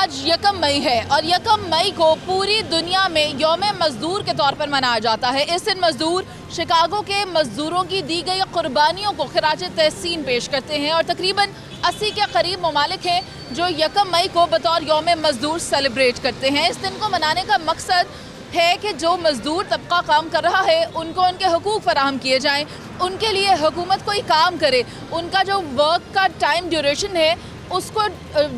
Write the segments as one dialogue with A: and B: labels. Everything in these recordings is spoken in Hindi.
A: आज 1 मई है और 1 मई को पूरी दुनिया में यौम मजदूर के तौर पर मनाया जाता है। इस दिन मजदूर शिकागो के मजदूरों की दी गई कुर्बानियों को खिराज तहसीन पेश करते हैं और तकरीबन 80 के करीब ममालिक हैं जो 1 मई को बतौर यौम मजदूर सेलिब्रेट करते हैं। इस दिन को मनाने का मकसद है कि जो मजदूर तबका काम कर रहा है उनको उनके हकूक़ फराहम किए जाएँ, उनके लिए हुकूमत कोई काम करे, उनका जो वर्क का टाइम ड्यूरेशन है उसको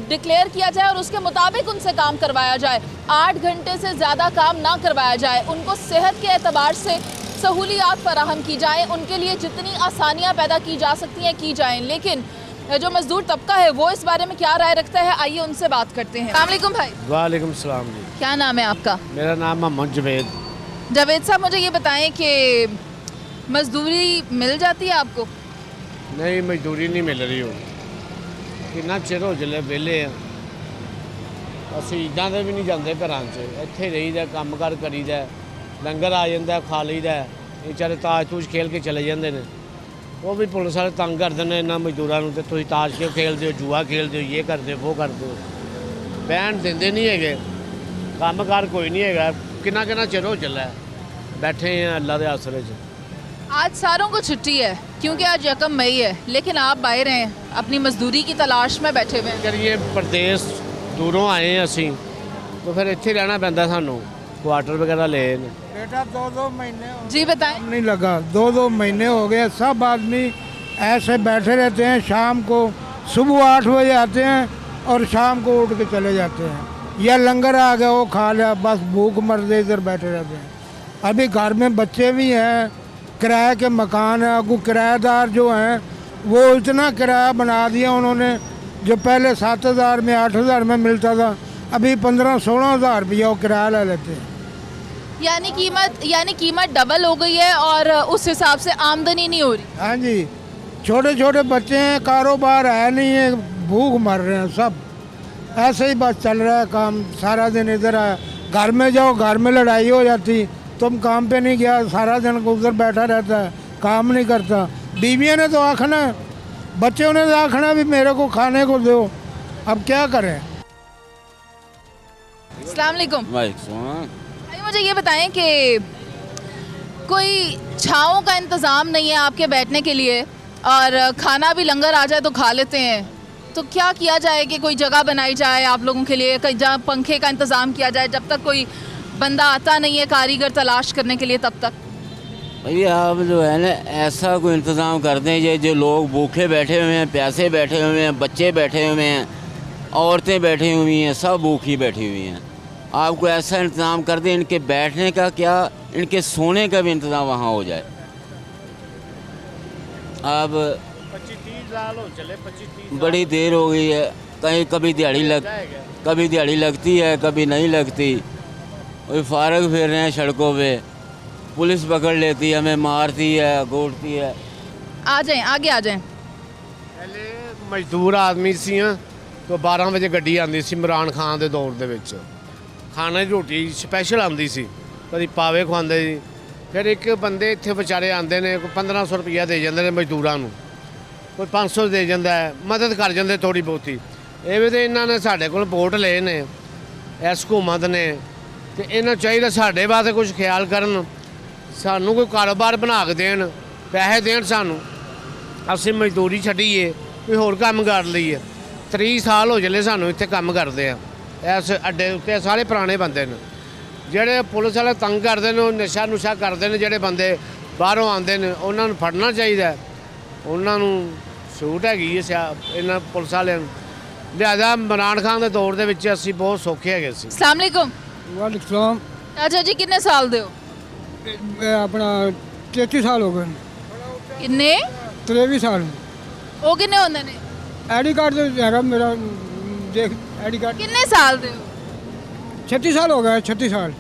A: डिक्लेयर किया जाए और उसके मुताबिक उनसे काम करवाया जाए। 8 घंटे से ज़्यादा काम ना करवाया जाए, उनको सेहत के एतबार से सहूलियात फराहम की जाएँ, उनके लिए जितनी आसानियाँ पैदा की जा सकती हैं की जाएँ। लेकिन जो मजदूर तबका है वो इस बारे में क्या राय रखता है, आइए उनसे बात करते हैं। अस्सलाम वालेकुम भाई।
B: वालेकुम सलाम जी।
A: क्या नाम है आपका?
B: मेरा नाम मोहम्मद जवेद।
A: जावेद साहब, मुझे ये बताएं कि मजदूरी मिल जाती है आपको?
B: नहीं, मजदूरी नहीं मिल रही हो। कितना चिर हो चले वेले ਅਸੀਂ ਇਦਾਂ ਦੇ ਵੀ ਨਹੀਂ ਜਾਂਦੇ ਘਰਾਂ 'ਚ, ਇੱਥੇ ਰਹੀਦਾ, ਕੰਮ ਕਾਰ ਕਰੀਦਾ, ਲੰਗਰ ਆ ਜਾਂਦਾ ਖਾ ਲਈਦਾ। ਇਹ ਵਿਚਾਰੇ ਤਾਸ਼ ਤੂਸ਼ ਖੇਲ ਕੇ ਚਲੇ ਜਾਂਦੇ ਨੇ, ਉਹ ਵੀ ਪੁਲਿਸ ਵਾਲੇ ਤੰਗ ਕਰਦੇ ਨੇ ਇਹਨਾਂ ਮਜ਼ਦੂਰਾਂ ਨੂੰ, ਤੇ ਤੁਸੀਂ ਤਾਸ਼ ਕਿਉਂ ਖੇਲਦੇ ਹੋ, ਜੂਆ ਖੇਲਦੇ ਹੋ, ਇਹ ਕਰਦੇ ਹੋ, ਉਹ ਕਰਦੇ ਹੋ। ਬਹਿਣ ਦਿੰਦੇ ਨਹੀਂ ਹੈਗੇ, ਕੰਮ ਕਾਰ ਕੋਈ ਨਹੀਂ ਹੈਗਾ। ਕਿੰਨਾ ਕਿੰਨਾ ਚਿਰ ਹੋ ਚੱਲਾ बैठे हैं अल्लाह के आसरे से।
A: आज सारों को छुट्टी है क्योंकि आज 1 मई है, लेकिन आप बाहर हैं, अपनी मजदूरी की तलाश में बैठे हुए हैं।
B: अगर ये प्रदेश दूरों आए हैं असी तो फिर इत्थे रहना पैंदा सानू, क्वार्टर वगैरह ले।
C: बेटा 2-2 महीने
A: जी बताएं।
C: नहीं लगा, 2-2 महीने हो गए। सब आदमी ऐसे बैठे रहते हैं, शाम को सुबह 8 बजे आते हैं और शाम को उठ के चले जाते हैं, या लंगर आ गया वो खा लिया, बस भूख मर गए, इधर बैठे रहते हैं। अभी घर में बच्चे भी हैं, किराए के मकान है, को किराएदार जो हैं वो इतना किराया बना दिया उन्होंने, जो पहले 7,000 में 8,000 में मिलता था, अभी 15-16 हज़ार रुपया वो किराया ले लेते हैं।
A: यानी कीमत डबल हो गई है और उस हिसाब से आमदनी नहीं हो रही।
C: हाँ जी, छोटे छोटे बच्चे हैं, कारोबार है नहीं है, भूख मर रहे हैं सब। ऐसे ही बस चल रहा है काम, सारा दिन इधर आया, घर में जाओ घर में लड़ाई हो जाती, तुम काम पे नहीं गया, सारा दिन उधर बैठा रहता है, काम नहीं करता। बीवियों ने तो आखना, बच्चों ने तो आखना भी मेरे को खाने को दो, अब क्या करें।
A: अस्सलाम वालेकुम भाई, मुझे ये बताएं कि कोई छाँव का इंतज़ाम नहीं है आपके बैठने के लिए और खाना भी लंगर आ जाए तो खा लेते हैं, तो क्या किया जाए कि कोई जगह बनाई जाए आप लोगों के लिए, कहीं जहाँ पंखे का इंतज़ाम किया जाए, जब तक कोई बंदा आता नहीं है कारीगर तलाश करने के लिए तब तक।
D: भैया आप जो है ना ऐसा कोई इंतज़ाम कर दें, ये जो लोग भूखे बैठे हुए हैं, प्यासे बैठे हुए हैं, बच्चे बैठे हुए हैं, औरतें बैठी हुई हैं, सब भूखी बैठी हुई हैं। आपको ऐसा इंतज़ाम कर दें, इनके बैठने का क्या, इनके सोने का भी इंतज़ाम वहाँ हो जाए। अब
B: 25-30 साल हो चले, 25-30
D: बड़ी देर हो गई है, कहीं कभी दिहाड़ी लगती है, कभी नहीं लगती। वही फारग फिर रहे हैं सड़कों पे, पुलिस पकड़ लेती है, हमें मारती है, घूटती है।
A: आ जाएं, आगे आ जाएं।
B: पहले मजदूर आदमी सी तो 12 वजे गड्डी आती सी, इमरान खान के दौर के खाने की रोटी स्पैशल आती सी, कभी पावे खुआते जी। फिर एक बंदे इतने बेचारे आते हैं, कोई 1500 रुपया दे जाते हैं मजदूरों को, कोई 500 दे जाता है, मदद कर जाते थोड़ी बहुती। ये भी तो इन्होंने साढ़े को वोट ले ने इस हुकूमत ने, तो इन्हें चाहिए साढ़े वास्ते कुछ ख्याल करन, सानू कोई कारोबार बना के देन, पैसे देन सानू, असीं मजदूरी छड्डीए, कोई होर काम कर लईए। 30 साल हो चले सानू इत्थे काम करदे आ, इस अड्डे उत्ते सारे पुराने बंदे ने, जेह्ड़े पुलिस वाले तंग करदे ने, नशा नुशा करदे ने, जेह्ड़े बंदे बाहरों आंदे ने उन्हां नूं फड़ना चाहिए, उन्हां नूं छूट हैगी इन्हां पुलिस वालिआं नूं। लिहाजा इमरान खान के दौर दे विच असीं बहुत सौखे हैगे सी।
A: अस्सलाम वालेकुम।
C: वालेकुम।
A: चाचा जी कितने साल दे हो?
C: अपना 33 साल हो गए।
A: कितने?
C: 23 साल।
A: वो कितने होंदे ने?
C: आई डी कार्ड तो हैगा मेरा, देख आई डी कार्ड।
A: कितने साल दे हो?
C: 36 साल हो गए, 36 साल।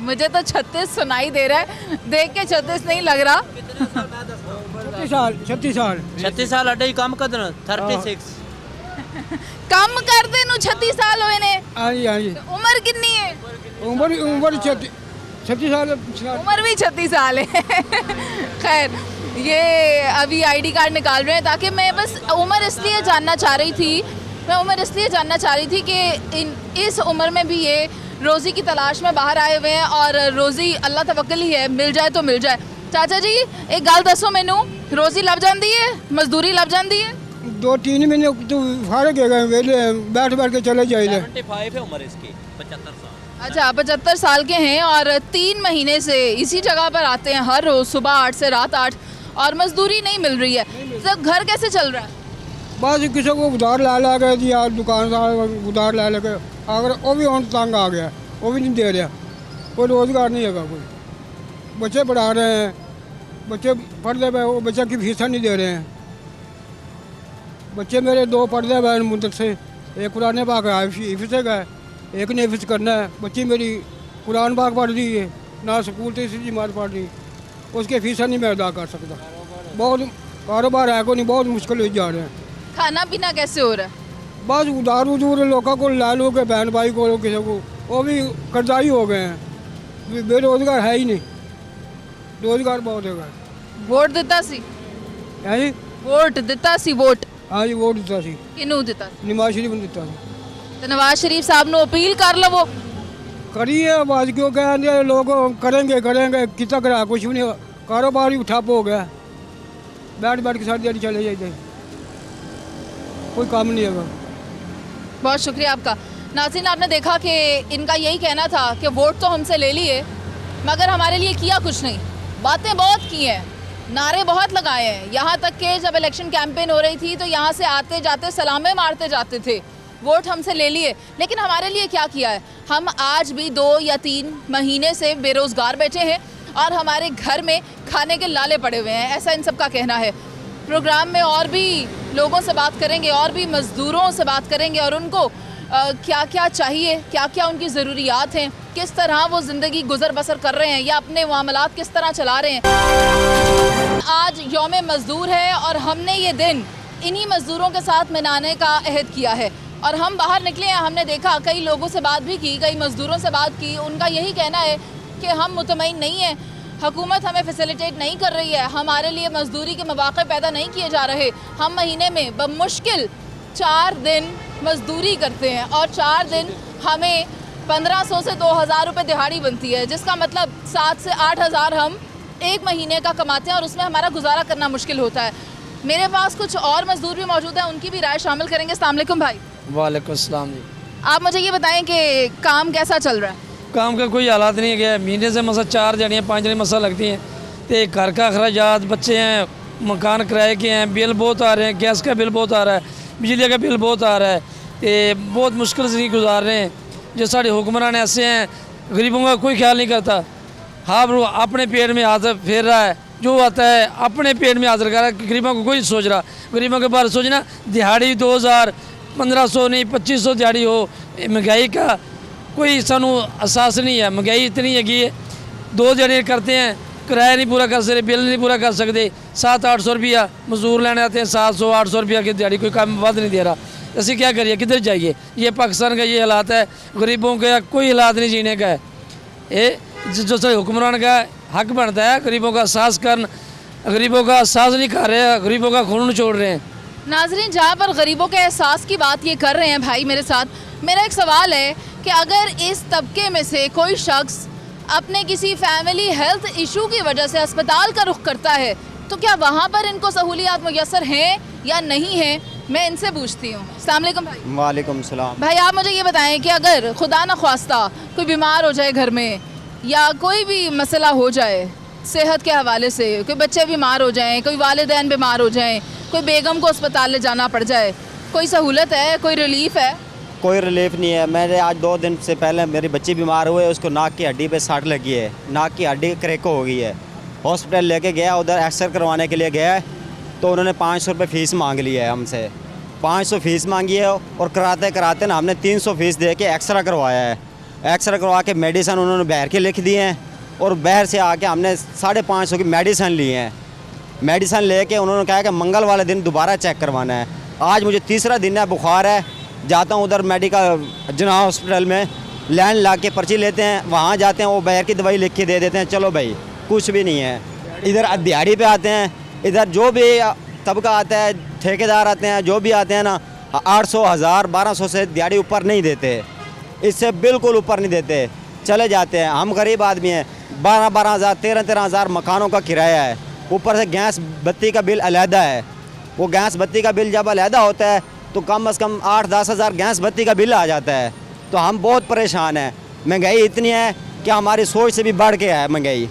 A: मुझे तो 36 सुनाई दे रहा है, देख के 36 नहीं लग रहा।
C: 36 साल
E: 36 साल अड्डे कम कर देना 36
A: कम कर दे नु 36 साल होए ने।
C: हाँ जी, हाँ जी।
A: उम्र कितनी है?
C: उम्र 36 साल।
A: उम्र भी 36 साल है। खैर, ये अभी आईडी कार्ड निकाल रहे हैं, ताकि मैं बस उम्र इसलिए जानना चाह रही थी मैं उम्र इसलिए जानना चाह रही थी कि इस उम्र में भी ये रोज़ी की तलाश में बाहर आए हुए हैं और रोज़ी अल्लाह तवक्कल ही है, मिल जाए तो मिल जाए। चाचा जी एक गल दसो मैनू, रोज़ी लभ जाती है, मजदूरी लभ जाती है?
C: 2-3 महीने तो फारग है गए, वेले बैठ बैठ के चले जाइए।
E: 75 है उम्र इसकी, 75 साल।
A: अच्छा 75 साल के हैं और 3 महीने से इसी जगह पर आते हैं हर रोज़ सुबह 8 से रात 8 और मजदूरी नहीं मिल रही है, तो घर कैसे चल रहा है?
C: बस किसी को उधार ला गए जी, यार दुकानदार उधार ला के अगर वो भी हम तंग आ गया, वो भी नहीं दे रहा, कोई रोज़गार नहीं है कोई। बच्चे पढ़ा रहे हैं, बच्चे पढ़ते हुए वो बच्चे की फीसा नहीं दे रहे हैं। बच्चे मेरे 2 पढ़ते हुए मुद्दत से, एक कुरान पाक हिफ्ज़ से गए, एक ने हिफ्ज़ करना है। बच्ची मेरी कुरान पाक पढ़ रही है, ना स्कूल तीसरी जमात पढ़ रही, उसके फीसा नहीं मैं अदा कर सकता। बहुत कारोबार है को नहीं, बहुत मुश्किल हो जा रहे हैं।
A: खाना पीना कैसे हो रहा है?
C: बस उधार लोगों को ला लो के बहन भाई को किसी को, वो भी कर्जाई हो गए हैं। बेरोजगार है ही नहीं, रोजगार बहुत है।
A: वोट दिता सी?
C: है जी,
A: वोट दिता सी? वोट
C: हाँ जी, वोट दिता सी,
A: किनू दिता?
C: नवाज शरीफ ने दिता सी।
A: तो नवाज शरीफ साहब ने अपील कर लवो।
C: करिए आवाज क्यों कहेंगे लोग, करेंगे कितना करा, कुछ भी नहीं, कारोबार ही ठप हो गया, बैठ बैठ के सारी दिहाड़ी चले जाते, कोई काम नहीं है।
A: बहुत शुक्रिया आपका। नाज़रीन आपने देखा कि इनका यही कहना था कि वोट तो हमसे ले लिए मगर हमारे लिए किया कुछ नहीं। बातें बहुत की हैं, नारे बहुत लगाए हैं, यहाँ तक कि जब इलेक्शन कैंपेन हो रही थी तो यहाँ से आते जाते सलामे मारते जाते थे। वोट हमसे ले लिए लेकिन हमारे लिए क्या किया है? हम आज भी 2 या 3 महीने से बेरोज़गार बैठे हैं और हमारे घर में खाने के लाले पड़े हुए हैं, ऐसा इन सब का कहना है। प्रोग्राम में और भी लोगों से बात करेंगे और भी मज़दूरों से बात करेंगे और उनको क्या क्या चाहिए, क्या क्या उनकी ज़रूरियात हैं, किस तरह वो ज़िंदगी गुजर बसर कर रहे हैं या अपने मामलात किस तरह चला रहे हैं। आज यौम मज़दूर है और हमने ये दिन इन्हीं मज़दूरों के साथ मनाने का अहद किया है और हम बाहर निकले हैं। हमने देखा, कई लोगों से बात भी की, कई मज़दूरों से बात की, उनका यही कहना है कि हम मुतमईन नहीं हैं, हुकूमत हमें फैसिलिटेट नहीं कर रही है, हमारे लिए मज़दूरी के मौक़े पैदा नहीं किए जा रहे। हम महीने में बमुश्किल 4 दिन मज़दूरी करते हैं और 4 दिन हमें 1500 से 2000 रुपये दिहाड़ी बनती है, जिसका मतलब 7 से 8000 हम एक महीने का कमाते हैं और उसमें हमारा गुजारा करना मुश्किल होता है। मेरे पास कुछ और मज़दूर भी मौजूद हैं, उनकी भी राय शामिल करेंगे। अस्सलाम वालेकुम भाई।
F: वालेकुम अस्सलाम जी।
A: आप मुझे ये बताएं कि काम कैसा चल रहा है?
F: काम का कोई हालात नहीं है, महीने से मसा 4 जड़ियाँ 5 जड़ियाँ मसा लगती हैं, तो घर का अखराजात, बच्चे हैं, मकान किराए के हैं, बिल बहुत आ रहे हैं, गैस का बिल बहुत आ रहा है, बिजली का बिल बहुत आ रहा है, तो बहुत मुश्किल से गुजार रहे हैं। जो सारे हुक्मरान ऐसे हैं, गरीबों का कोई ख्याल नहीं करता। हाँ वो अपने पेट में हाथ फेर रहा है, जो आता है अपने पेट में हाथ रखा रहा है, गरीबों को कोई नहीं सोच रहा। गरीबों के बारे सोचना, दिहाड़ी 2000 1500 नहीं 2500 दिहाड़ी हो, महंगाई का कोई सानू एहसास नहीं है। महंगाई इतनी है कि 2 जने करते हैं, किराया नहीं पूरा कर सकते, बिल नहीं पूरा कर सकते, 700-800 रुपया मजदूर लेने आते हैं, 700-800 रुपया की दिहाड़ी, कोई काम वध नहीं दे रहा। ऐसे क्या करिए, किधर जाइए? ये पाकिस्तान का ये हालात है, गरीबों का कोई हालात नहीं जीने का है। ये जो सारे हुक्मरान का हक बनता है गरीबों का एहसास करना, गरीबों का एहसास नहीं कर रहे, गरीबों का खून छोड़ रहे हैं।
A: नाजरीन जहाँ पर गरीबों के एहसास की बात ये कर रहे हैं भाई मेरे साथ, मेरा एक सवाल है कि अगर इस तबके में से कोई शख्स अपने किसी फैमिली हेल्थ इशू की वजह से अस्पताल का रुख करता है तो क्या वहाँ पर इनको सहूलियात मुयसर हैं या नहीं हैं? मैं इनसे पूछती हूँ। अस्सलाम वालेकुम भाई।
G: वालेकुम सलाम।
A: भाई आप मुझे ये बताएं कि अगर खुदा न ख्वास्ता कोई बीमार हो जाए घर में या कोई भी मसला हो जाए सेहत के हवाले से, कोई बच्चे बीमार हो जाएं, कोई वालिदैन बीमार हो जाएं, कोई बेगम को अस्पताल ले जाना पड़ जाए, कोई सहूलत है, कोई रिलीफ है?
G: कोई रिलीफ नहीं है। मैंने आज 2 दिन से पहले मेरी बच्ची बीमार हुई है, उसको नाक की हड्डी पे सट लगी है, नाक की हड्डी क्रैक हो गई है। हॉस्पिटल लेके गया, उधर एक्सरे करवाने के लिए गया है तो उन्होंने 500 रुपये फ़ीस मांग ली है हमसे, 500 फ़ीस मांगी है और कराते कराते ना हमने 300 फ़ीस दे के एक्सरा करवाया है। एक्सरा करवा के मेडिसन उन्होंने बाहर के लिख दिए हैं और बाहर से आके हमने 550 की मेडिसन ली हैं। मेडिसन लेके उन्होंने कहा कि मंगल वाले दिन दोबारा चेक करवाना है। आज मुझे 3रा दिन है, बुखार है, जाता हूँ उधर मेडिकल जना हॉस्पिटल में, लाइन ला के पर्ची लेते हैं, वहाँ जाते हैं, वो बाहर की दवाई लिख के दे देते हैं, चलो भाई कुछ भी नहीं है। इधर दिहाड़ी पे आते हैं, इधर जो भी तबका आता है, ठेकेदार आते हैं, जो भी आते हैं ना, 800 1000 1200 से दिहाड़ी ऊपर नहीं देते, इससे बिल्कुल ऊपर नहीं देते, चले जाते हैं। हम गरीब आदमी हैं, 12 हज़ार 13 हज़ार मकानों का किराया है, ऊपर से गैस बत्ती का बिल अलहदा है। वो गैस बत्ती का बिल जब अलहदा होता है तो कम से कम 8-10 हज़ार गैस बत्ती का बिल आ जाता है। तो हम बहुत परेशान हैं, महंगाई इतनी है कि हमारी सोच से भी बढ़ के है महंगाई।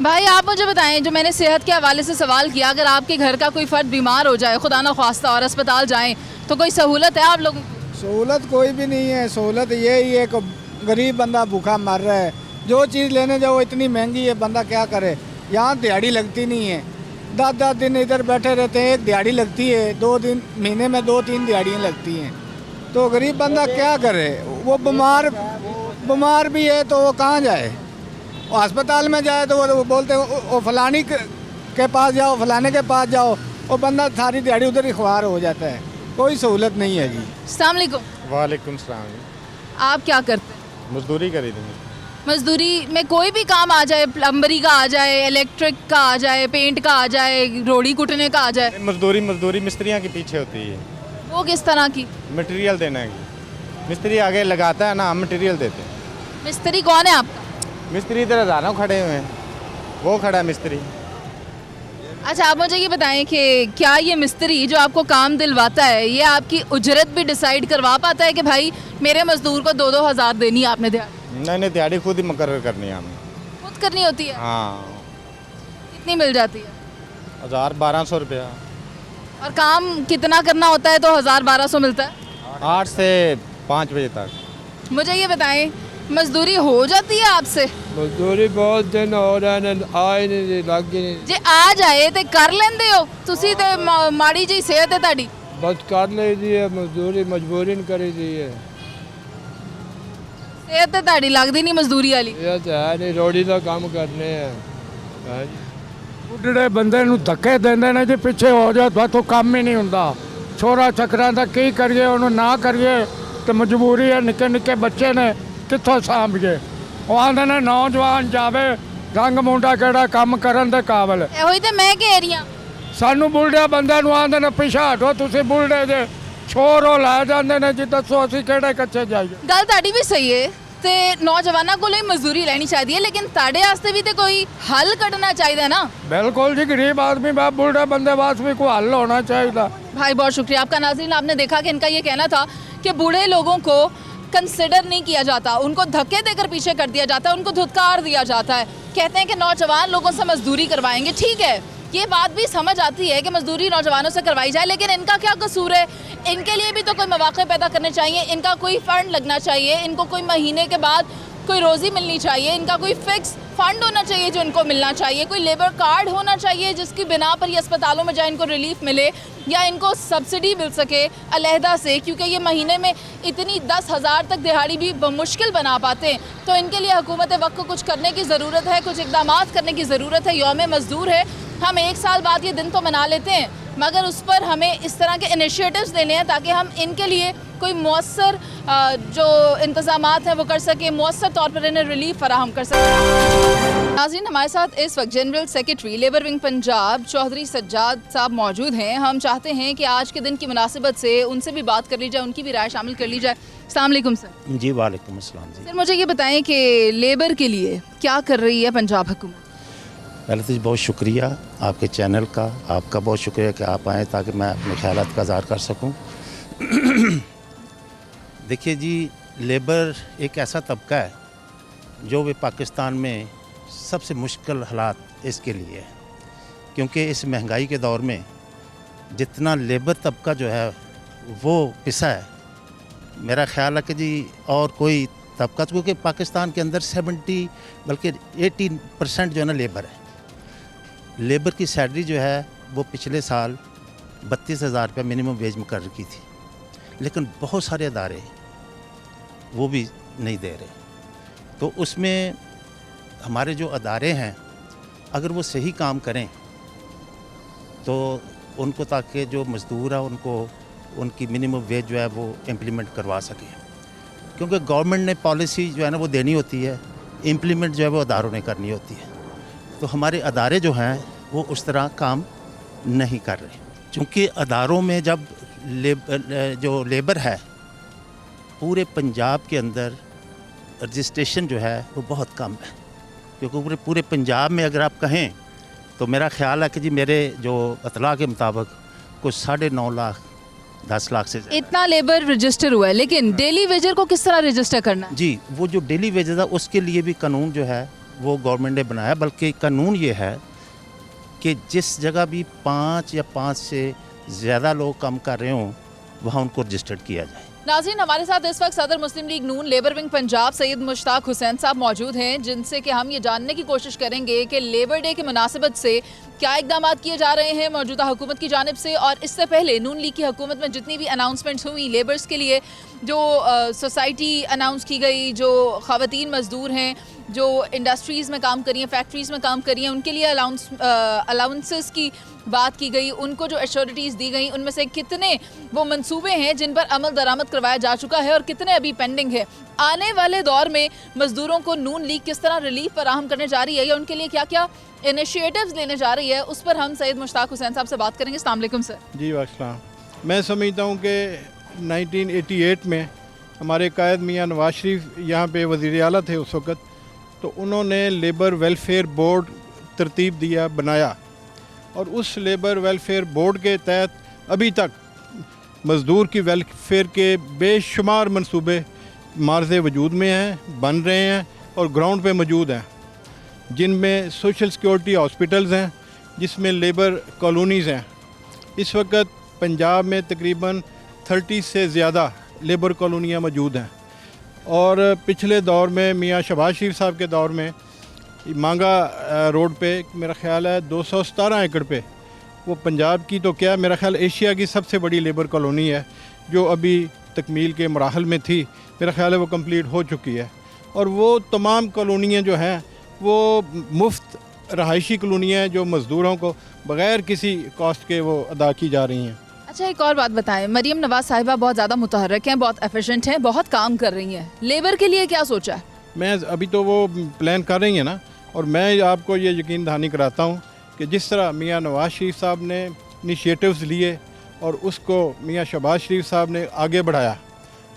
A: भाई आप मुझे बताएं, जो मैंने सेहत के हवाले से सवाल किया, अगर आपके घर का कोई फ़र्द बीमार हो जाए, खुदा ना ख्वास्ता, और अस्पताल जाएं, तो कोई सहूलत है आप लोगों को?
C: सहूलत कोई भी नहीं है। सहूलत यही है कि गरीब बंदा भूखा मर रहा है। जो चीज़ लेने जाओ इतनी महंगी है, बंदा क्या करे। यहाँ दिहाड़ी लगती नहीं है, 10-10 दिन इधर बैठे रहते हैं, एक दिहाड़ी लगती है, 2 दिन महीने में 2-3 दिहाड़ियाँ लगती हैं। तो गरीब बंदा क्या करे। वो बीमार भी है तो वो कहाँ जाए। वो अस्पताल में जाए तो वो बोलते वो फलानी के पास जाओ, फलाने के पास जाओ, वो बंदा सारी दिहाड़ी उधर ही ख्वार हो जाता है। कोई सहूलत नहीं है जी।
A: अस्सलाम वालेकुम।
H: वालेकुम सलाम।
A: आप क्या करते हैं?
H: मजदूरी करी थी।
A: मजदूरी में कोई भी काम आ जाए, प्लम्बरी का आ जाए, इलेक्ट्रिक का आ जाए, पेंट का आ जाए, रोड़ी कुटने का आ जाए,
H: मजदूरी मिस्त्रियाँ के पीछे होती है।
A: वो किस तरह की?
H: मटेरियल देना की, मिस्त्री आगे लगाता है ना, हम मटेरियल देते हैं।
A: मिस्त्री कौन है आपका?
H: मिस्त्री इधर हज़ारों खड़े हुए हैं, वो खड़ा है मिस्त्री।
A: अच्छा, आप मुझे ये बताएं कि क्या ये मिस्त्री जो आपको काम दिलवाता है, ये आपकी उजरत भी डिसाइड करवा पाता है कि भाई मेरे मजदूर को 2-2 हज़ार देनी है आपने दिहाड़ी?
H: नहीं, दिहाड़ी खुद ही मुकर्रर करनी है हमें।
A: खुद करनी होती है?
H: हाँ।
A: कितनी मिल जाती है?
H: 1000-1200 रुपया।
A: और काम कितना करना होता है तो 1000-1200 मिलता है?
H: 8 से 5 बजे तक।
A: मुझे ये बताएं, मजदूरी हो जाती है आपसे?
C: मजदूरी बहुत दिन हो रहा है, आए नहीं लग नहीं।
A: जे आ जाए तो कर लेंदे हो तुसी ते माड़ी जी सेहत है ताड़ी?
C: बस कर ली दी है मजदूरी, मजबूरी न करी दी है।
A: सेहत ते ताड़ी लगदी नहीं मजदूरी वाली?
C: ਇਹ ਤਾਂ ਹੈ ਨਹੀਂ, ਰੋੜੀ ਦਾ ਕੰਮ ਕਰਨੇ ਆ। ਬੁੱਢੜੇ ਬੰਦੇ ਨੂੰ ਧੱਕੇ ਦਿੰਦੇ ਨੇ ਜੀ, ਪਿੱਛੇ ਹੋ ਜਾ ਤਾਂ ਕੰਮ ਹੀ ਨਹੀਂ ਹੁੰਦਾ। ਛੋਰਾ ਚੱਕਰਾਂ ਦਾ ਕੀ ਕਰੀਏ, ਉਹਨੂੰ ਨਾ ਕਰੀਏ ਤੇ ਮਜਬੂਰੀ ਹੈ। ਨਿੱਕੇ ਨਿੱਕੇ ਬੱਚੇ ਨੇ ਕਿੱਥੋਂ ਸਾਂਭੀਏ। ਉਹ ਆਂਦੇ ਨੇ ਨੌਜਵਾਨ ਜਾਵੇ, ਰੰਗ ਮੁੰਡਾ ਕਿਹੜਾ ਕੰਮ ਕਰਨ ਦੇ ਕਾਬਲ।
A: ਇਹੋ ਹੀ ਤੇ ਮੈਂ ਕਹਿ ਰਹੀ ਹਾਂ।
C: ਸਾਨੂੰ ਬੁੱਢੇ ਬੰਦਿਆਂ ਨੂੰ ਆਂਦੇ ਨੇ ਪਿਛਾ ਹਟੋ, ਤੁਸੀਂ ਬੁੱਢੇ ਜੇ ਛੋਰੋ ਲੈ ਜਾਂਦੇ ਨੇ ਜੀ। ਦੱਸੋ ਅਸੀਂ ਕਿਹੜੇ ਕੱਚੇ ਜਾਈਏ।
A: ਗੱਲ ਤੁਹਾਡੀ ਵੀ ਸਹੀ ਹੈ ਤੇ ਨੌਜਵਾਨਾਂ ਕੋਲੋਂ ਹੀ ਮਜ਼ਦੂਰੀ ਲੈਣੀ ਚਾਹੀਦੀ ਹੈ, लेकिन ਤੁਹਾਡੇ ਵਾਸਤੇ ਵੀ ਤੇ ਕੋਈ हल ਕੱਢਣਾ ਚਾਹੀਦਾ ਨਾ।
C: बिल्कुल जी, गरीब आदमी बाप बूढ़े बंदे वास्ते भी कोई हल होना चाहिए।
A: भाई बहुत शुक्रिया आपका। नाज़रीन, आपने देखा कि इनका ये कहना था कि बूढ़े लोगों को कंसिडर नहीं किया जाता, उनको धक्के देकर पीछे कर दिया जाता है, उनको धुतकार दिया जाता है। कहते हैं कि नौजवान लोगों से मजदूरी करवाएंगे। ठीक है, ये बात भी समझ आती है कि मजदूरी नौजवानों से करवाई जाए, लेकिन इनका क्या कसूर है? इनके लिए भी तो कोई मौके पैदा करने चाहिए, इनका कोई फ़ंड लगना चाहिए, इनको कोई महीने के बाद कोई रोज़ी मिलनी चाहिए, इनका कोई फ़िक्स फ़ंड होना चाहिए जो इनको मिलना चाहिए, कोई लेबर कार्ड होना चाहिए जिसकी बिना पर ये अस्पतालों में जाए इनको रिलीफ मिले या इनको सब्सिडी मिल सके अलहदा से, क्योंकि ये महीने में इतनी 10 हज़ार तक दिहाड़ी भी मुश्किल बना पाते हैं। तो इनके लिए हुकूमत वक्त को कुछ करने की ज़रूरत है, कुछ इक़दाम करने की ज़रूरत है। यौम मज़दूर है, हम 1 साल बाद ये दिन तो मना लेते हैं, मगर उस पर हमें इस तरह के इनिशिएटिव्स देने हैं ताकि हम इनके लिए कोई मौसर जो इंतज़ामात हैं वो कर सकें, मौसर तौर पर इन्हें रिलीफ फराहम कर सकें। नाज़रीन, हमारे साथ इस वक्त general secretary labour wing Punjab Chaudhry Sajjad साहब मौजूद हैं। हम चाहते हैं कि आज के दिन की मुनासिबत से उनसे भी बात कर ली जाए, उनकी भी राय शामिल कर ली जाए। अस्सलाम वालेकुम सर।
G: जी वालेकुम अस्सलाम जी।
A: सर, मुझे ये बताएं कि लेबर के लिए क्या कर रही है पंजाब हुकूमत?
I: पहले तो बहुत शुक्रिया आपके चैनल का, आपका बहुत शुक्रिया कि आप आएँ ताकि मैं अपने ख्यालात का इज़हार कर सकूं। देखिए जी, लेबर एक ऐसा तबका है जो भी पाकिस्तान में सबसे मुश्किल हालात इसके लिए है, क्योंकि इस महंगाई के दौर में जितना लेबर तबका जो है वो पिसा है, मेरा ख्याल है कि जी और कोई तबका, क्योंकि पाकिस्तान के अंदर 70 बल्कि 80% जो है ना लेबर है। लेबर की सैलरी जो है वो पिछले साल 32,000 रुपये मिनिमम वेज मुकर्रर की थी, लेकिन बहुत सारे अदारे वो भी नहीं दे रहे। तो उसमें हमारे जो अदारे हैं अगर वो सही काम करें तो उनको, ताकि जो मज़दूर है उनको उनकी मिनिमम वेज जो है वो इम्प्लीमेंट करवा सकें, क्योंकि गवर्नमेंट ने पॉलिसी जो है ना वो देनी होती है, इम्प्लीमेंट जो है वो अदारों ने करनी होती है। तो हमारे अदारे जो हैं वो उस तरह काम नहीं कर रहे, क्योंकि अदारों में जब जो लेबर है पूरे पंजाब के अंदर रजिस्ट्रेशन जो है वो बहुत कम है, क्योंकि पूरे पंजाब में अगर आप कहें तो मेरा ख्याल है कि जी मेरे जो इतला के मुताबिक कुछ 9.5 लाख 10 लाख से ज़्यादा।
A: इतना लेबर रजिस्टर हुआ है, लेकिन डेली वेजर को किस तरह रजिस्टर करना है?
I: जी, वो जो डेली वेजेस है उसके लिए भी कानून जो है वो गवर्नमेंट ने बनाया, बल्कि कानून ये है कि जिस जगह भी 5 या 5 से ज़्यादा लोग काम कर रहे हों वहाँ उनको रजिस्टर्ड किया जाए।
A: नाज़रीन, हमारे साथ इस वक्त सदर मुस्लिम लीग नून लेबर विंग पंजाब सैयद मुश्ताक हुसैन साहब मौजूद हैं, जिनसे कि हम ये जानने की कोशिश करेंगे कि लेबर डे की मुनासिबत से क्या इकदाम किए जा रहे हैं मौजूदा हुकूमत की जानिब से, और इससे पहले नून लीग की हुकूमत में जितनी भी अनाउंसमेंट्स हुई लेबर्स के लिए, जो सोसाइटी अनाउंस की गई, जो ख़वातीन मज़दूर हैं जो इंडस्ट्रीज़ में काम करी हैं, फैक्ट्रीज़ में काम करी हैं, उनके लिए अलाउंसेस की बात की गई, उनको जो एश्योरिटीज़ दी गई, उनमें से कितने वो मंसूबे हैं जिन पर अमल दरामद करवाया जा चुका है और कितने अभी पेंडिंग है। आने वाले दौर में मज़दूरों को नून लीग किस तरह रिलीफ फराहम करने जा रही है या उनके लिए क्या क्या इनिशिएटिव्स लेने जा रही है, उस पर हम सैयद मुश्ताक हुसैन साहब से बात करेंगे। अस्सलाम वालेकुम सर।
H: जी वास्सलाम। मैं समझता हूँ कि 1988 में हमारे कायद मियाँ नवाज शरीफ यहाँ पे वज़ीर आला थे उस वक़्त, तो उन्होंने लेबर वेलफेयर बोर्ड तरतीब दिया, बनाया, और उस लेबर वेलफेयर बोर्ड के तहत अभी तक मज़दूर की वेलफेयर के बेशुमार मंसूबे मार्ज़े वजूद में हैं, बन रहे हैं और ग्राउंड पे मौजूद हैं, जिनमें सोशल सिक्योरिटी हॉस्पिटल्स हैं, जिसमें लेबर कॉलोनीज़ हैं। इस वक्त पंजाब में तकरीबन 30 से ज़्यादा लेबर कॉलोनियाँ मौजूद हैं, और पिछले दौर में मियाँ शहबाज शरीफ साहब के दौर में मांगा रोड पे मेरा ख्याल है 217 एकड़ पे, वो पंजाब की तो क्या मेरा ख्याल एशिया की सबसे बड़ी लेबर कॉलोनी है, जो अभी तकमील के मराहल में थी, मेरा ख्याल है वो कंप्लीट हो चुकी है। और वो तमाम कॉलोनियाँ जो हैं वो मुफ्त रहायशी कॉलोनियाँ हैं, जो मज़दूरों को बग़ैर किसी कॉस्ट के वो अदा की जा रही हैं।
A: अच्छा, एक और बात बताएं, मरीम नवाज़ साहिबा बहुत ज़्यादा मुतहर्रिक हैं, बहुत एफिशिएंट हैं, बहुत काम कर रही हैं, लेबर के लिए क्या सोचा है?
H: मैं अभी तो वो प्लान कर रही हैं ना, और मैं आपको ये यकीन दहानी कराता हूँ कि जिस तरह मियाँ नवाज शरीफ साहब ने इनिशिएटिव्स लिए और उसको मियाँ शहबाज शरीफ साहब ने आगे बढ़ाया,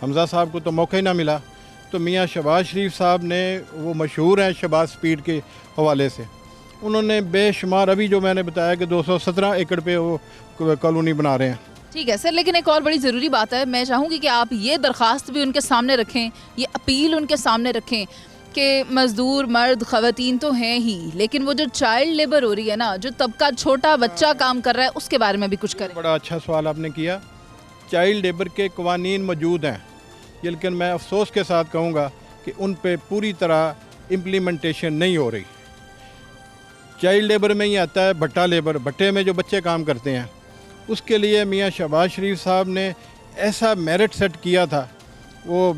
H: हमज़ा साहब को तो मौका ही ना मिला, तो मियाँ शहबाज शरीफ साहब ने, वो मशहूर हैं शहबाज स्पीड के हवाले से, उन्होंने बेशुमार, अभी जो मैंने बताया कि 217 एकड़ पे वो कॉलोनी बना रहे हैं।
A: ठीक है सर, लेकिन एक और बड़ी ज़रूरी बात है, मैं चाहूँगी कि आप ये दरख्वास्त भी उनके सामने रखें, ये अपील उनके सामने रखें कि मज़दूर मर्द ख़वातीन तो हैं ही, लेकिन वो जो चाइल्ड लेबर हो रही है ना, जो तबका छोटा बच्चा काम कर रहा है, उसके बारे में भी कुछ करें।
H: बड़ा अच्छा सवाल आपने किया। चाइल्ड लेबर के कवानीन मौजूद हैं, लेकिन मैं अफसोस के साथ कहूँगा कि उन पे पूरी तरह इम्प्लीमेंटेशन नहीं हो रही। चाइल्ड लेबर में ही आता है भट्टा लेबर, भट्टे में जो बच्चे काम करते हैं, उसके लिए मियाँ शहबाज शरीफ साहब ने ऐसा मेरिट सेट किया था, वो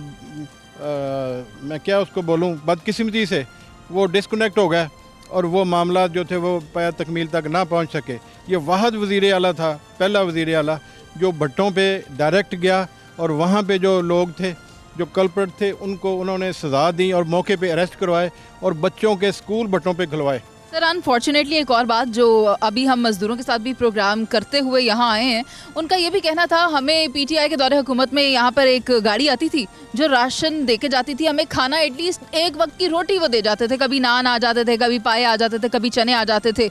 H: मैं क्या उसको बोलूं, बदकिस्मती से वो डिस्कनेक्ट हो गया और वो मामला जो थे वो पाया तकमील तक ना पहुंच सके। ये वाहद वज़ीर आला था, पहला वज़ीर आला जो भट्टों पे डायरेक्ट गया और वहाँ पे जो लोग थे, जो कल्प्रेट थे, उनको उन्होंने सज़ा दी और मौके पे अरेस्ट करवाए और बच्चों के स्कूल भट्टों पे खुलवाए।
A: सर, अनफॉर्चुनेटली एक और बात, जो अभी हम मज़दूरों के साथ भी प्रोग्राम करते हुए यहाँ आए हैं, उनका ये भी कहना था, हमें पीटीआई के दौरे हुकूमत में यहाँ पर एक गाड़ी आती थी जो राशन दे के जाती थी, हमें खाना एटलीस्ट एक वक्त की रोटी वो दे जाते थे, कभी नान आ जाते थे, कभी पाए आ जाते थे, कभी चने आ जाते थे।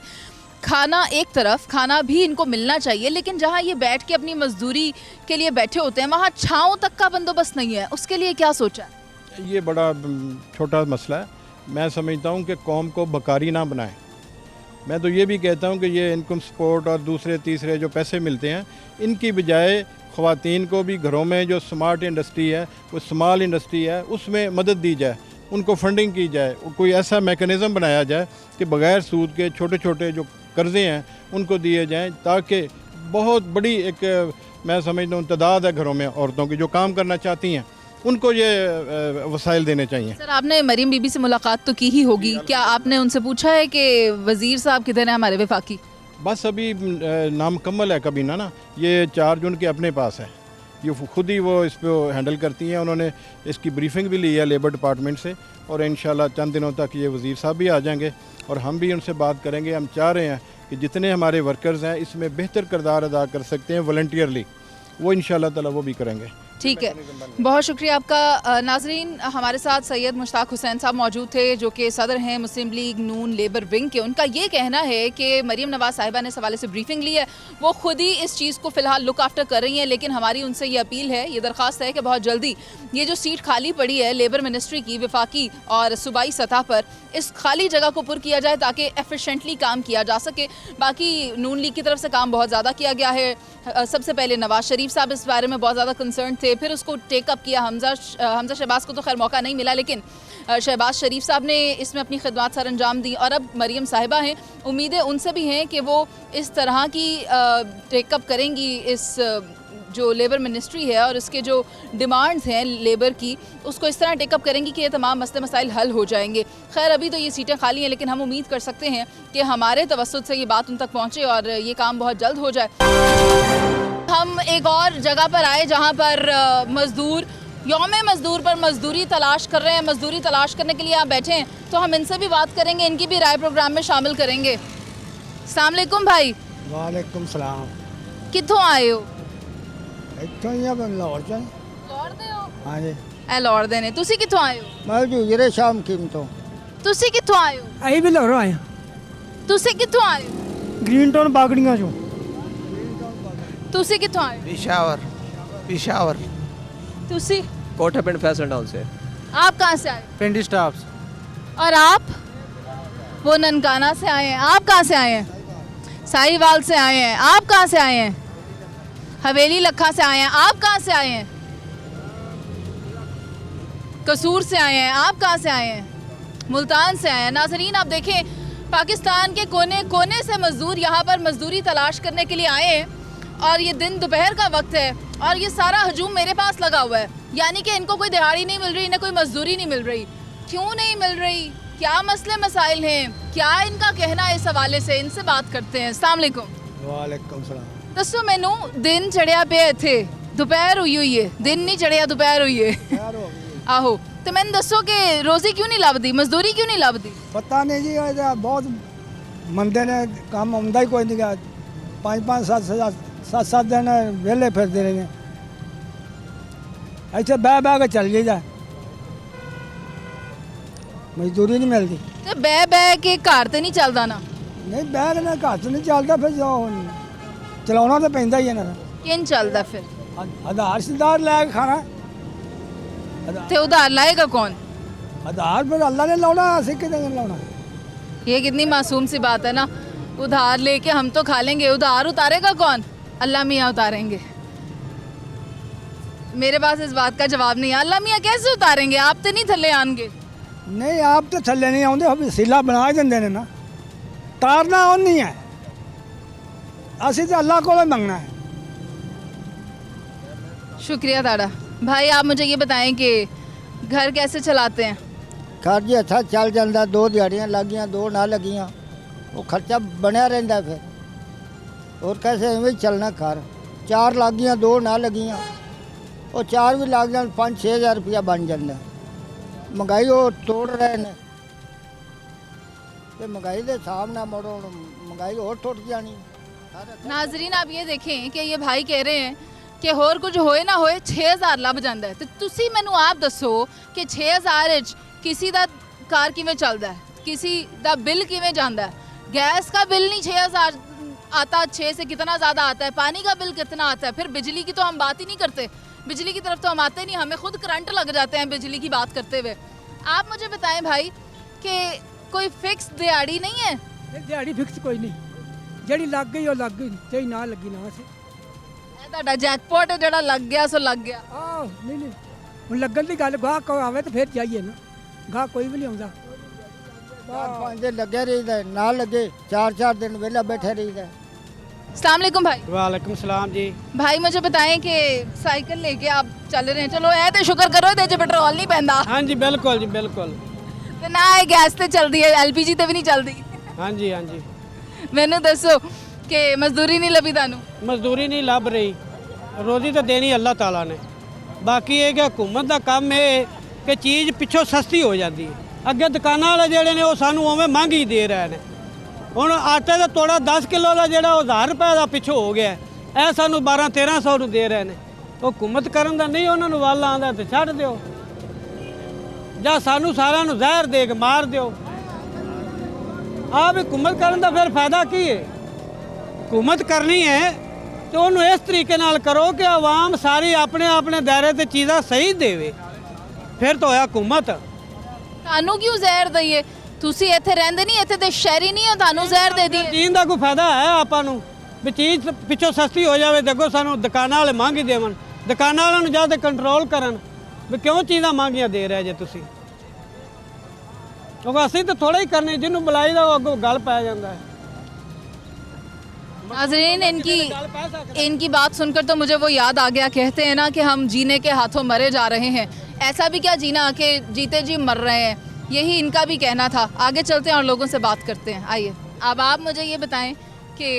A: खाना एक तरफ, खाना भी इनको मिलना चाहिए, लेकिन जहाँ ये बैठ के अपनी मजदूरी के लिए बैठे होते हैं, वहाँ छाँव तक का बंदोबस्त नहीं है, उसके लिए क्या सोचा है?
H: ये बड़ा छोटा मसला है। मैं समझता हूँ कि कौम को बकारी ना बनाएं। मैं तो ये भी कहता हूँ कि ये इनकम सपोर्ट और दूसरे तीसरे जो पैसे मिलते हैं, इनकी बजाय ख़वातीन को भी घरों में जो स्मार्ट इंडस्ट्री है, वो स्मॉल इंडस्ट्री है, उसमें मदद दी जाए, उनको फंडिंग की जाए, कोई ऐसा मेकनिज़म बनाया जाए कि बग़ैर सूद के छोटे छोटे जो कर्ज़े हैं उनको दिए जाएँ, ताकि बहुत बड़ी एक मैं समझता हूँ तादाद है घरों में औरतों की जो काम करना चाहती हैं, उनको ये वसाइल देने चाहिए।
A: सर, आपने मरीम बीबी से मुलाकात तो की ही होगी, क्या आपने उनसे पूछा है कि वज़ीर साहब किधर हैं हमारे वफाकी?
H: बस अभी नामुकम्मल है कभी ना, ये 4 जून के अपने पास है, ये खुद ही वो इस पर हैंडल करती हैं। उन्होंने इसकी ब्रीफिंग भी ली है लेबर डिपार्टमेंट से, और इंशाल्लाह चंद दिनों तक ये वज़ीर साहब भी आ जाएंगे और हम भी उनसे बात करेंगे। हम चाह रहे हैं कि जितने हमारे वर्कर्स हैं इसमें बेहतर किरदार अदा कर सकते हैं वॉलंटियरली, वो इंशाल्लाह ताला वो भी करेंगे।
A: ठीक है, बहुत शुक्रिया आपका। नाजरीन, हमारे साथ सैयद मुश्ताक हुसैन साहब मौजूद थे जो कि सदर हैं मुस्लिम लीग नून लेबर विंग के। उनका ये कहना है कि मरीम नवाज साहिबा ने इस हवाले से ब्रीफिंग ली है, वो खुद ही इस चीज़ को फ़िलहाल लुक आफ्टर कर रही हैं, लेकिन हमारी उनसे ये अपील है, ये दरख्वास्त है कि बहुत जल्दी ये जो सीट खाली पड़ी है लेबर मिनिस्ट्री की वफाकी और सूबाई सतह पर, इस खाली जगह को पुर किया जाए ताकि एफिशिएंटली काम किया जा सके। बाकी नून लीग की तरफ से काम बहुत ज़्यादा किया गया है। सबसे पहले नवाज शरीफ साहब इस बारे में बहुत ज़्यादा कंसर्न थे, फिर उसको टेकअप किया हमजा शहबाज को तो खैर मौका नहीं मिला, लेकिन शहबाज शरीफ साहब ने इसमें अपनी खिदमत सर अंजाम दी और अब मरीम साहिबा हैं। उम्मीदें उनसे भी हैं कि वो इस तरह की टेकअप करेंगी इस जो लेबर मिनिस्ट्री है और इसके जो डिमांड्स हैं लेबर की, उसको इस तरह टेकअप करेंगी कि ये तमाम मसले मसाइल हल हो जाएंगे। खैर अभी तो ये सीटें खाली हैं, लेकिन हम उम्मीद कर सकते हैं कि हमारे तवस्सुत से ये बात उन तक पहुँचे और ये काम बहुत जल्द हो जाए। हम एक और जगह पर आए जहाँ पर मज़दूर यौम मज़दूर पर मज़दूरी तलाश कर रहे हैं। मज़दूरी तलाश करने के लिए आप बैठे हैं, तो हम इनसे भी बात करेंगे, इनकी भी राय प्रोग्राम में शामिल करेंगे। अस्सलाम वालेकुम भाई।
C: वालेकुम सलाम।
A: कित्थों आए हो?
C: ਇੱਥੋਂ ਹੀ ਆ ਲਾਹੌਰ ਚ।
A: ਲਾਹੌਰ ਦੇ ਹੋ?
C: ਹਾਂਜੀ
A: ਇਹ ਲਾਹੌਰ ਦੇ ਨੇ। ਤੁਸੀਂ ਕਿੱਥੋਂ ਆਏ ਹੋ?
C: ਮੈਂ ਜੂਜਰੇ ਸ਼ਾਮ ਕੀਮਤੋਂ।
A: ਤੁਸੀਂ ਕਿੱਥੋਂ ਆਏ ਹੋ?
C: ਅਸੀਂ ਵੀ ਲਾਹੌਰੋਂ ਆਏ ਹਾਂ।
A: ਤੁਸੀਂ ਕਿੱਥੋਂ ਆਏ ਹੋ?
C: ਗ੍ਰੀਨ ਟਾਊਨ ਬਾਗੜੀਆਂ ਚੋਂ।
A: ਤੁਸੀਂ ਕਿੱਥੋਂ ਆਏ ਹੋ?
C: ਪਿਸ਼ਾਵਰ।
A: ਤੁਸੀਂ?
J: कोठा पिंड फैसल टाउन से।
A: आप कहाँ से आए हो?
C: ਪਿੰਡੀ ਸਟਾਫਸ।
A: और आप? वो ननकाना से आए हैं। आप कहाँ से आए हैं? साहिवाल से आए हैं। आप कहाँ से आए हैं? हवेली लखा से आए हैं। आप कहाँ से आए हैं? कसूर से आए हैं। आप कहाँ से आए हैं? मुल्तान से आए हैं। नाज़रीन, आप देखें पाकिस्तान के कोने कोने से मज़दूर यहाँ पर मज़दूरी तलाश करने के लिए आए हैं और ये दिन दोपहर का वक्त है और ये सारा हजूम मेरे पास लगा हुआ है, यानी कि इनको कोई दिहाड़ी नहीं मिल रही, इन्हें कोई मजदूरी नहीं मिल रही। क्यों नहीं मिल रही? क्या मसले मसाइल हैं? क्या इनका कहना है इस हवाले से? इनसे बात करते हैं। अस्सलाम वालेकुम।
C: वालेकुम सलाम।
A: दसो मैनू, दिन चढ़िया पे इत्थे, दोपहर हुई हुई है, दिन नहीं चढ़िया दोपहर हुई है। आहो, तो मैंने दसो कि रोज़ी क्यों नहीं लभदी, मजदूरी क्यों नहीं लभदी?
C: पता नहीं जी, बहुत मंदे ने काम आਉਂਦਾ ही कोई नहीं गया। 5-5 7 दिन वेले फिरते रहे हैं, ऐसे बह बह के चल जाइए, मजदूरी नहीं मिलती।
A: ते बह बह के घर तो नहीं चलता ना?
C: नहीं बह के घर तो नहीं चलता, फिर जो चलाना तो पैंदा ही है ना।
A: किन चलता फिर?
C: आधार सिधार लैके खाना।
A: ते उधार लाएगा कौन?
C: आधार फिर अल्लाह ने लाना, असी कितने लाना।
A: ये कितनी मासूम सी बात है ना, उधार लेके हम तो खा लेंगे, उधार उतारेगा कौन? अल्लाह मियाँ उतारेंगे। मेरे पास इस बात का जवाब नहीं है। अल्लाह मियाँ कैसे उतारेंगे? आप तो नहीं थले आएंगे।
C: नहीं, आप तो थले नहीं आते, हम सिला बना देंगे ने ना, तारना और नहीं है, असी तो अल्लाह को मंगना है।
A: शुक्रिया ताड़ा भाई। आप मुझे ये बताएं कि घर कैसे चलाते हैं?
C: घर जी अच्छा चल जाता, 2 दिहाड़ियाँ लग गई, 2 ना लगियाँ, वो खर्चा बनया रहा फिर, और कैसे इवें चलना। घर 4 लग गई, 2 ना लगियाँ, वो 4 भी लग जाए, 5-6 हज़ार रुपया बन जाता। महंगाई वो तोड़ रहे हैं, तो महंगाई के हिसाब ना मोड़ो, महंगाई और टुट जानी।
A: नाजरीन, आप ये देखें कि ये भाई कह रहे हैं कि होर कुछ होए ना होए 6000 ਲੱਭ ਜਾਂਦਾ ਹੈ। ਤੇ ਤੁਸੀਂ ਮੈਨੂੰ ਆਪ ਦੱਸੋ ਕਿ 6000 किसी ਦਾ ਕਾਰ ਕਿਵੇਂ ਚੱਲਦਾ ਹੈ, किसी ਦਾ बिल ਕਿਵੇਂ ਜਾਂਦਾ है? गैस का बिल नहीं 6000 आता, 6 से कितना ज़्यादा आता है, पानी का बिल कितना आता है, फिर बिजली की तो हम बात ही नहीं करते, बिजली की तरफ तो हम आते नहीं, हमें खुद करंट लग जाते हैं बिजली की बात करते हुए। आप मुझे बताएं भाई कि कोई फिक्स दिहाड़ी नहीं है?
C: दिहाड़ी फिक्स कोई नहीं, ਜਿਹੜੀ ਲੱਗ ਗਈ ਉਹ ਲੱਗ ਗਈ, ਚਾਹੀ ਨਾ ਲੱਗੀ ਨਾ ਸੀ।
A: ਇਹ ਤੁਹਾਡਾ ਜੈਕਪॉट ਹੈ ਜਿਹੜਾ ਲੱਗ ਗਿਆ ਸੋ ਲੱਗ ਗਿਆ।
C: ਨਹੀਂ ਨਹੀਂ, ਹੁਣ ਲੱਗਣ ਦੀ ਗੱਲ, ਗਾਹਕ ਆਵੇ ਤਾਂ ਫਿਰ ਜਾਈਏ ਨਾ, ਗਾਹਕ ਕੋਈ ਵੀ ਨਹੀਂ ਆਉਂਦਾ। 4-5 दिन लगे रहीदा, ना लगे 4-4 दिन वेला बैठे रहीदा।
A: अस्सलाम वालेकुम भाई।
C: वालेकुम सलाम जी।
A: भाई मुझे बताएं कि साइकिल लेके आप चल रहे हैं, चलो ऐ तो शुक्र करो ਇਹਦੇ 'ਚ ਪੈਟਰੋਲ ਨਹੀਂ ਪੈਂਦਾ।
C: हाँ जी बिल्कुल जी बिल्कुल।
A: ਤੇ ਨਾ ਇਹ ਗੈਸ ਤੇ ਚੱਲਦੀ ਹੈ, ਐਲਪੀਜੀ ਤੇ ਵੀ ਨਹੀਂ ਚੱਲਦੀ।
C: हाँ जी हाँ जी।
A: ਮੈਨੂੰ ਦੱਸੋ ਕਿ ਮਜ਼ਦੂਰੀ ਨਹੀਂ ਲੱਭੀ ਤੁਹਾਨੂੰ?
K: ਮਜ਼ਦੂਰੀ ਨਹੀਂ ਲੱਭ ਰਹੀ, ਰੋਜ਼ੀ ਤਾਂ ਦੇਣੀ ਅੱਲਾਹ ਤਾਲਾ ਨੇ। ਬਾਕੀ ਇਹ ਕਿ ਹਕੂਮਤ ਦਾ ਕੰਮ ਇਹ ਕਿ ਚੀਜ਼ ਪਿੱਛੋਂ ਸਸਤੀ ਹੋ ਜਾਂਦੀ ਹੈ। ਅੱਗੇ ਦੁਕਾਨਾਂ ਵਾਲੇ ਜਿਹੜੇ ਨੇ ਉਹ ਸਾਨੂੰ ਉਵੇਂ ਮੰਗ ਹੀ ਦੇ ਰਹੇ ਨੇ। ਹੁਣ ਆਟੇ ਦਾ ਤੋੜਾ 10 ਕਿਲੋ ਦਾ ਜਿਹੜਾ ਉਹ 1000 ਰੁਪਏ ਦਾ ਪਿੱਛੋਂ ਹੋ ਗਿਆ, ਇਹ ਸਾਨੂੰ 1200-1300 ਨੂੰ ਦੇ ਰਹੇ ਨੇ। ਉਹ ਹੁਕੂਮਤ ਕਰਨ ਦਾ ਨਹੀਂ ਉਹਨਾਂ ਨੂੰ ਵੱਲ ਆਉਂਦਾ ਤੇ ਛੱਡ ਦਿਓ, ਜਾਂ ਸਾਨੂੰ ਸਾਰਿਆਂ ਨੂੰ ਜ਼ਹਿਰ ਦੇ ਕੇ ਮਾਰ ਦਿਓ। ਆਪ ਹੁਕੂਮਤ ਕਰਨ ਦਾ ਫਿਰ ਫਾਇਦਾ ਕੀ ਹੈ? ਹੁਕੂਮਤ ਕਰਨੀ ਹੈ ਤੇ ਉਹਨੂੰ ਇਸ ਤਰੀਕੇ ਨਾਲ ਕਰੋ ਕਿ ਆਵਾਮ ਸਾਰੀ ਆਪਣੇ ਆਪਣੇ ਦਾਇਰੇ ਤੇ ਚੀਜ਼ਾਂ ਸਹੀ ਦੇਵੇ, ਫਿਰ ਤਾਂ ਹੋਇਆ ਹੁਕੂਮਤ।
A: ਤੁਹਾਨੂੰ ਕਿਉਂ ਜ਼ਹਿਰ ਦਈਏ? ਤੁਸੀਂ ਇੱਥੇ ਰਹਿੰਦੇ ਨਹੀਂ, ਇੱਥੇ ਤੇ ਸ਼ਹਿਰੀ ਨਹੀਂ ਹੋ, ਤੁਹਾਨੂੰ ਜ਼ਹਿਰ ਦੇ ਦਈਏ?
K: ਜੀਣ ਦਾ ਕੋਈ ਫਾਇਦਾ ਹੈ ਆਪਾਂ ਨੂੰ? ਵੀ ਚੀਜ਼ ਪਿੱਛੋਂ ਸਸਤੀ ਹੋ ਜਾਵੇ ਤੇ ਅੱਗੋਂ ਸਾਨੂੰ ਦੁਕਾਨਾਂ ਵਾਲੇ ਮਹਿੰਗੀ ਦੇਵਣ। ਦੁਕਾਨਾਂ ਵਾਲਿਆਂ ਨੂੰ ਜਾਂ ਤੇ ਕੰਟਰੋਲ ਕਰਨ ਵੀ ਕਿਉਂ ਚੀਜ਼ਾਂ ਮਹਿੰਗੀਆਂ ਦੇ ਰਹੇ ਜੇ ਤੁਸੀਂ। ਕਿਉਂਕਿ ਅਸੀਂ ਤਾਂ ਥੋੜਾ ਹੀ करने, ਜਿਹਨੂੰ बुलाई ਦਾ ਉਹ ਅੱਗੋਂ गल पै जाता है।
A: नाज़रीन, इनकी बात सुनकर तो मुझे वो याद आ गया, कहते हैं ना कि हम जीने के हाथों मरे जा रहे हैं। ऐसा भी क्या जीना कि जीते जी मर रहे हैं, यही इनका भी कहना था। आगे चलते हैं और लोगों से बात करते हैं। आइए, अब आप मुझे ये बताएं कि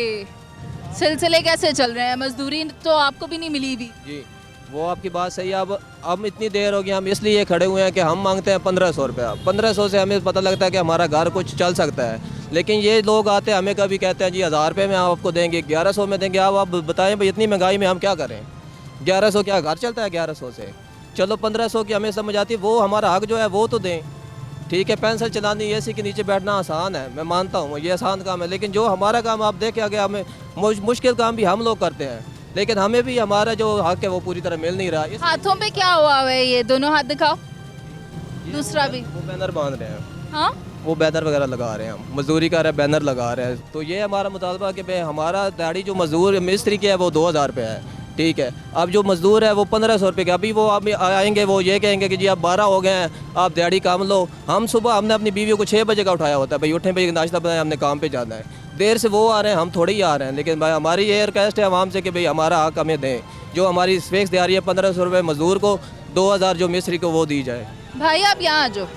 A: सिलसिले कैसे चल रहे हैं? मजदूरी तो आपको भी नहीं मिली भी।
J: जी, वो आपकी बात सही है। अब इतनी देर हो गई, हम इसलिए खड़े हुए हैं कि हम मांगते हैं 1500 रुपया। 1500 से हमें पता लगता है कि हमारा घर कुछ चल सकता है, लेकिन ये लोग आते हैं हमें कभी कहते हैं जी 1000 रुपये में आपको देंगे, 1100 में देंगे। आप बताएं भाई, इतनी महंगाई में हम क्या करें? 1100 क्या घर चलता है 1100 से? चलो 1500 की हमें समझ आती है, वो हमारा हक जो है वो तो दें। ठीक है, पेंसिल चलानी, एसी के नीचे बैठना आसान है, मैं मानता हूँ ये आसान काम है, लेकिन जो हमारा काम आप देखें आगे, हमें मुश्किल काम भी हम लोग करते हैं, लेकिन हमें भी हमारा जो हक है वो पूरी तरह मिल नहीं रहा।
A: हाथों पे क्या हुआ है? ये दोनों हाथ दिखाओ, दूसरा भी।
J: वो बैनर बांध रहे हैं।
A: हाँ,
J: वो बैनर वगैरह लगा रहे हैं, हम मजदूरी कर रहे हैं, बैनर लगा रहे हैं। तो ये हमारा मुतालबा कि भाई हमारा दिहाड़ी जो मजदूर मिस्त्री की है वो 2000 रुपये है। ठीक है, अब जो मजदूर है वो 1500 रुपये का। अभी वो आप आएंगे, वो ये कहेंगे कि जी आप 12 हो गए हैं, आप दिहाड़ी काम लो। हम सुबह हमने अपनी बीवी को 6 बजे का उठाया होता है, भाई उठें भाई नाश्ता बनाए, हमने काम पे जाना है। देर से वो आ रहे हैं, हम थोड़े ही आ रहे हैं, लेकिन भाई हमारी ये रिक्वेस्ट है आवाम से कि भाई हमारा हक हमें दें। जो हमारी फिक्स दिहाड़ी है 1500 रुपये मजदूर को, 2000 जो मिस्त्री को वो दी जाए।
A: भाई आप यहाँ आ जाओ।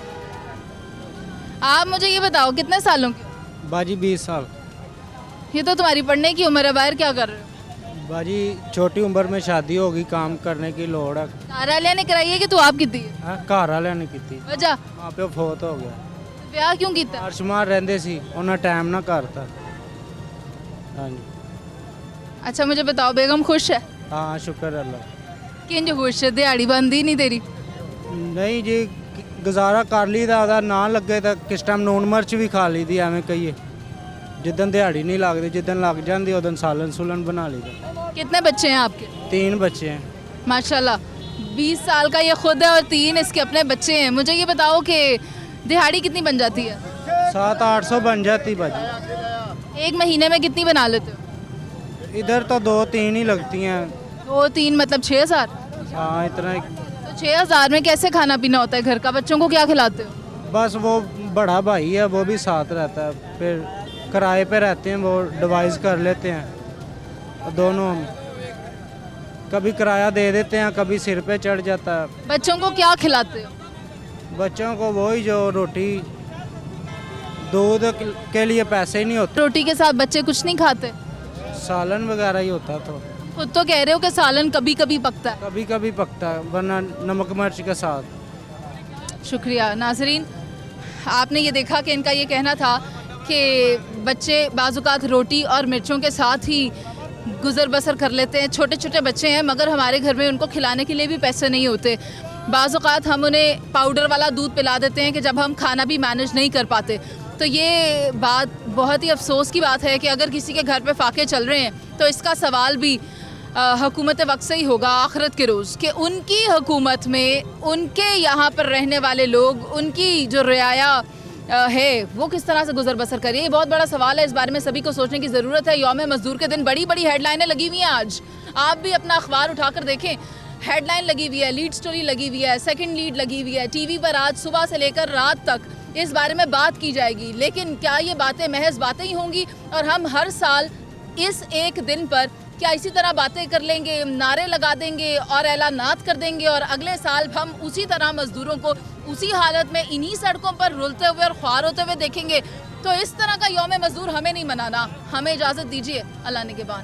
A: आप मुझे ये बताओ, कितने सालों की?
K: बाजी 20 साल।
A: ये तो तुम्हारी पढ़ने की उम्र है, बाहर क्या कर रहे हो?
K: बाजी छोटी उम्र में शादी होगी, काम करने की लोड़ है।
A: कार्यालय ने कराई है कि तू आप की दी है?
K: घर वाले ने की
A: वजह
K: वहाँ पे फौत हो गया।
A: ਵਿਆਹ ਕਿਉਂ ਕੀਤਾ?
K: ਅਰਸ਼ਮਾਰ ਰਹਿੰਦੇ ਸੀ, ਉਹਨਾਂ ਟਾਈਮ ਨਾ ਕਰਤਾ। ਹਾਂਜੀ।
A: अच्छा मुझे बताओ, बेगम खुश है?
K: हाँ, शुक्र अल्लाह।
A: किंज खुश है? दिहाड़ी बनदी नहीं तेरी?
K: ਨਹੀਂ ਜੀ, ਗੁਜ਼ਾਰਾ ਕਰ ਲਈਦਾ, ਉਹਦਾ ਨਾ ਲੱਗੇ ਤਾਂ ਕਿਸ ਟਾਈਮ ਨੂਨ ਮਿਰਚ ਵੀ ਖਾ ਲਈਦੀ, ਐਵੇਂ ਕਹੀਏ। ਜਿੱਦਣ ਦਿਹਾੜੀ ਨਹੀਂ ਲੱਗਦੀ, ਜਿੱਦਣ ਲੱਗ ਜਾਂਦੀ ਉਦੋਂ ਸਾਲਨ ਸੁਲਨ ਬਣਾ ਲਈਦਾ।
A: कितने बच्चे हैं आपके?
K: 3 बच्चे हैं।
A: माशाल्लाह, 20 साल का ये खुद है और 3 इसके अपने बच्चे हैं। मुझे ये बताओ कि दिहाड़ी कितनी बन जाती है?
K: 700-800 बन जाती बाजी।
A: एक महीने में कितनी बना लेते हो?
K: इधर तो 2-3 ही लगती हैं।
A: 2-3 मतलब 6000?
K: हाँ, इतना।
A: तो 6000 में कैसे खाना पीना होता है घर का? बच्चों को क्या खिलाते हो?
K: बस वो बड़ा भाई है, वो भी साथ रहता है, फिर किराए पे रहते हैं, वो डिवाइस कर लेते हैं। दोनों कभी किराया दे देते हैं, कभी सिर पे चढ़ जाता है।
A: बच्चों को क्या खिलाते हो?
K: बच्चों को वही जो रोटी, दूध के लिए पैसे ही नहीं होते।
A: रोटी के साथ बच्चे कुछ नहीं खाते?
K: सालन वगैरह ही होता, तो
A: खुद तो कह रहे हो कि सालन कभी कभी पकता है।
K: कभी कभी पकता है, वरना नमक मिर्च के साथ।
A: शुक्रिया। नाजरीन, आपने ये देखा कि इनका ये कहना था कि बच्चे बाज़ुकात रोटी और मिर्चों के साथ ही गुज़र बसर कर लेते हैं। छोटे छोटे बच्चे हैं, मगर हमारे घर में उनको खिलाने के लिए भी पैसे नहीं होते। बाज़ुकात हम उन्हें पाउडर वाला दूध पिला देते हैं कि जब हम खाना भी मैनेज नहीं कर पाते। तो ये बात बहुत ही अफसोस की बात है कि अगर किसी के घर पे फाके चल रहे हैं तो इसका सवाल भी हुकूमत वक्त से ही होगा आखिरत के रोज़, कि उनकी हुकूमत में उनके यहाँ पर रहने वाले लोग, उनकी जो रियाया है वो किस तरह से गुजर बसर करें। ये बहुत बड़ा सवाल है, इस बारे में सभी को सोचने की ज़रूरत है। यौम मज़दूर के दिन बड़ी बड़ी हेडलाइनें लगी हुई हैं। आज आप भी अपना अखबार उठाकर देखें, हेडलाइन लगी हुई है, लीड स्टोरी लगी हुई है, सेकंड लीड लगी हुई है। टीवी पर आज सुबह से लेकर रात तक इस बारे में बात की जाएगी। लेकिन क्या ये बातें महज बातें ही होंगी और हम हर साल इस एक दिन पर क्या इसी तरह बातें कर लेंगे, नारे लगा देंगे और ऐलानात कर देंगे और अगले साल हम उसी तरह मज़दूरों को उसी हालत में इन्हीं सड़कों पर रुलते हुए और ख्वार होते हुए देखेंगे? तो इस तरह का यौम मज़दूर हमें नहीं मनाना। हमें इजाज़त दीजिए। अल्लाह निगहबान।